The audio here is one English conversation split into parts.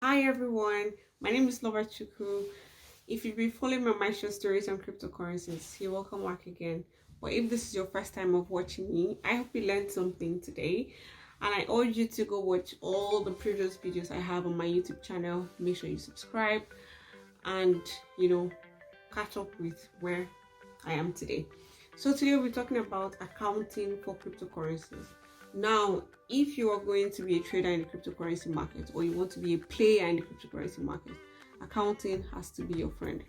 Hi everyone, my name is Lover Chuku. If you've been following my show stories on cryptocurrencies, you're welcome back again. But if this is your first time of watching me, I hope you learned something today. And I urge you to go watch all the previous videos I have on my YouTube channel. Make sure you subscribe and catch up with where I am today. So today we're talking about accounting for cryptocurrencies. Now, if you are going to be a trader in the cryptocurrency market or you want to be a player in the cryptocurrency market, accounting has to be your friend.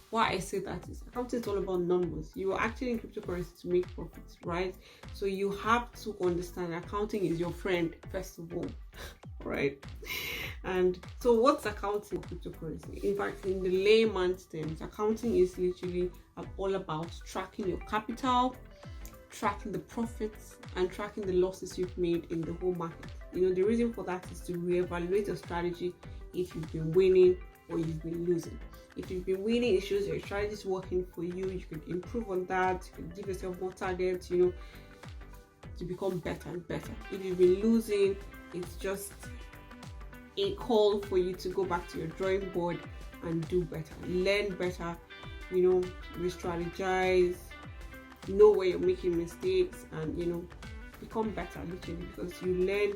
Why I say that is accounting is all about numbers. You are actually in cryptocurrency to make profits, right? So you have to understand accounting is your friend first of all, right? And so what's accounting in cryptocurrency? In fact, in the layman's terms, accounting is literally all about tracking your capital, tracking the profits, and tracking the losses you've made in the whole market. The reason for that is to reevaluate your strategy if you've been winning or you've been losing. If you've been winning, it shows your strategy is working for you. You can improve on that. You can give yourself more targets, to become better and better. If you've been losing, it's just a call for you to go back to your drawing board and do better, learn better, re-strategize, know where you're making mistakes, and become better literally, because you learn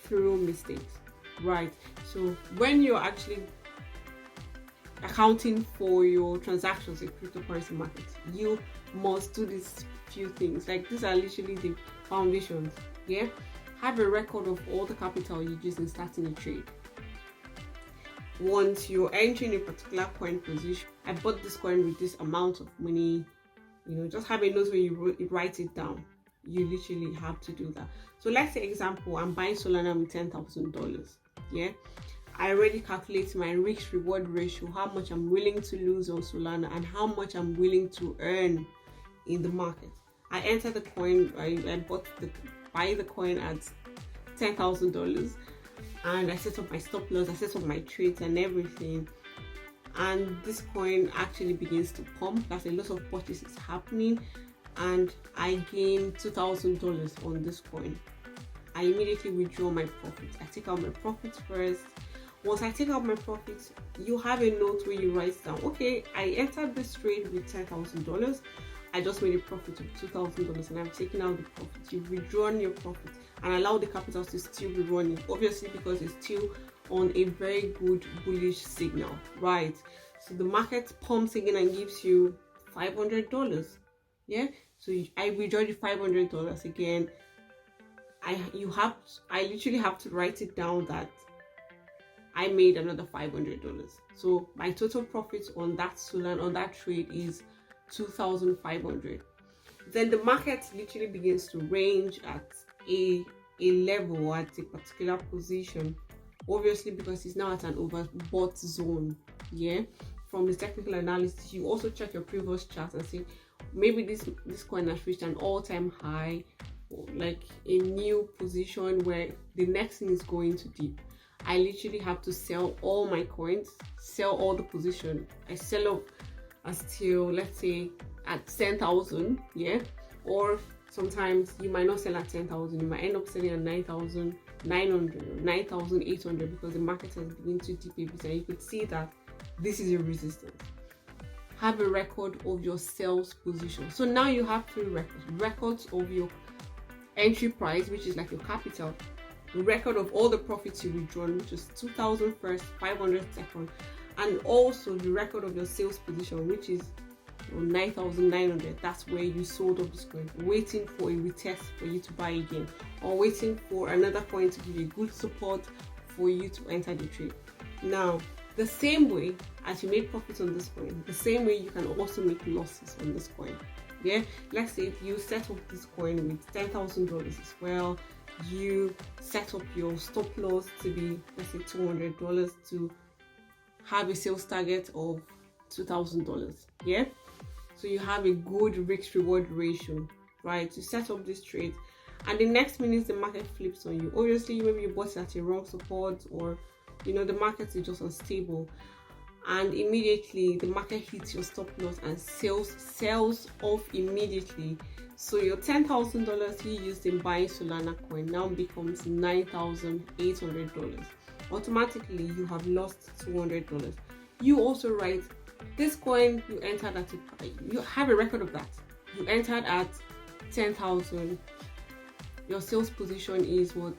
through mistakes, right? So when you're actually accounting for your transactions in cryptocurrency markets, you must do these few things. Like, these are literally the foundations. Have a record of all the capital you use in starting a trade. Once you're entering a particular coin position, I bought this coin with this amount of money, just have a note where you write it down. You literally have to do that. So let's say, example, I'm buying Solana with $10,000. I already calculate my risk reward ratio, how much I'm willing to lose on Solana and how much I'm willing to earn in the market. I enter the coin, I buy the coin at $10,000, and I set up my stop loss, I set up my trades and everything, and this coin actually begins to pump. That's a lot of purchases happening, and I gain $2,000 on this coin. I immediately withdraw my profits. I take out my profits first. Once I take out my profits, you have a note where you write down, okay, I entered this trade with $10,000. I just made a profit of $2,000 and I've taken out the profits. You've withdrawn your profits and allow the capital to still be running, obviously, because it's still on a very good bullish signal, right? So the market pumps again and gives you $500. So I withdraw the $500 again. I literally have to write it down that I made another $500. So my total profit on that trade is $2,500. Then the market literally begins to range at a level, at a particular position, obviously, because it's now at an overbought zone. From the technical analysis, you also check your previous chart and say, maybe this coin has reached an all-time high, or like a new position where the next thing is going to dip. I literally have to sell all my coins, sell all the position. I sell up until, let's say, at 10,000, or sometimes you might not sell at 10,000, you might end up selling at 9,900 or 9,800, because the market has begun to dip a bit, and you could see that this is your resistance. Have a record of your sales position. So now you have three records of your entry price, which is like your capital, the record of all the profits you withdrawn, which is 2,000 first, 500 second, and also the record of your sales position, which is 9,900. That's where you sold up this coin, waiting for a retest for you to buy again, or waiting for another coin to give you good support for you to enter the trade. Now, the same way as you made profits on this coin, the same way you can also make losses on this coin. Let's say if you set up this coin with $10,000 as well, you set up your stop loss to be, let's say, $200 to have a sales target of $2,000. So you have a good risk reward ratio, right, to set up this trade. And the next minute the market flips on you. Obviously, maybe you bought it at a wrong support, or the market is just unstable, and immediately the market hits your stop loss and sells off immediately. So your $10,000 you used in buying Solana coin now becomes $9,800. automatically you have lost $200. You also write this coin you entered at you have a record of that. You entered at 10,000. Your sales position is what,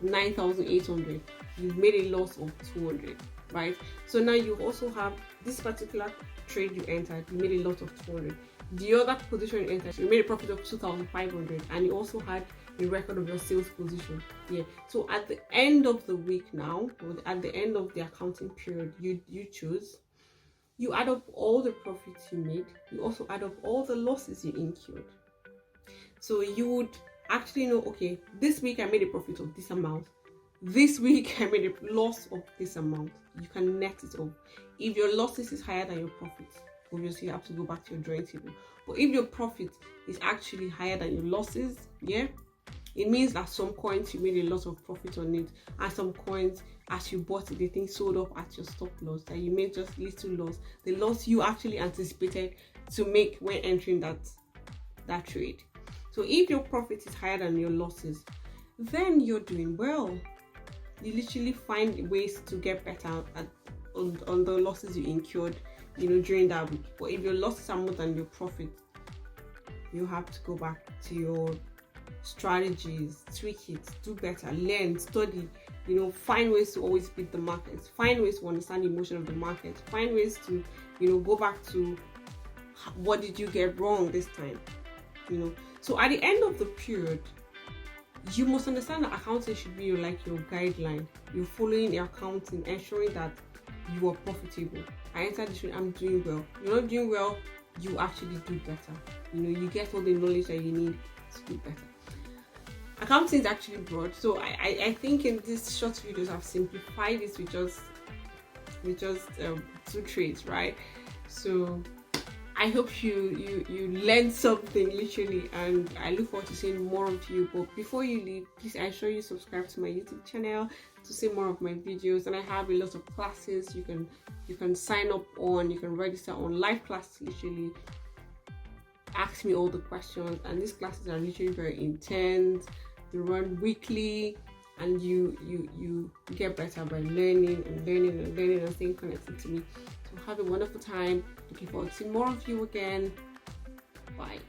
9,800. You've made a loss of 200, right? So now you also have this particular trade you entered, you made a loss of 200. The other position you entered, you made a profit of 2,500, and you also had a record of your sales position. Yeah. So at the end of the week now, or at the end of the accounting period you choose, you add up all the profits you made, you also add up all the losses you incurred. So you would actually know, okay, this week I made a profit of this amount, this week I made a loss of this amount. You can net it off. If your losses is higher than your profits, obviously you have to go back to your drawing table. But if your profit is actually higher than your losses, yeah, it means that some coins you made a lot of profit on it, and some coins, as you bought it, the thing sold off at your stop loss, that you made just little loss, the loss you actually anticipated to make when entering that trade. So if your profit is higher than your losses, then you're doing well. You literally find ways to get better on the losses you incurred, during that week. But if your losses are more than your profit, you have to go back to your strategies, tweak it, do better, learn, study, find ways to always beat the market, find ways to understand the emotion of the market, find ways to go back to what did you get wrong this time. So at the end of the period, you must understand that accounting should be your guideline. You're following the accounting, ensuring that you are profitable. I entered this trade, I'm doing well. You're not doing well, you actually do better. You get all the knowledge that you need to do better. Accounting is actually broad, so I think in these short videos I've simplified this with just 2 trades, right? So I hope you learned something literally, and I look forward to seeing more of you. But before you leave, please ensure you subscribe to my YouTube channel to see more of my videos. And I have a lot of classes you can sign up on, you can register on live classes, literally ask me all the questions, and these classes are literally very intense. They run weekly, and you get better by learning and staying connected to me. So have a wonderful time. Looking forward to seeing more of you again. Bye.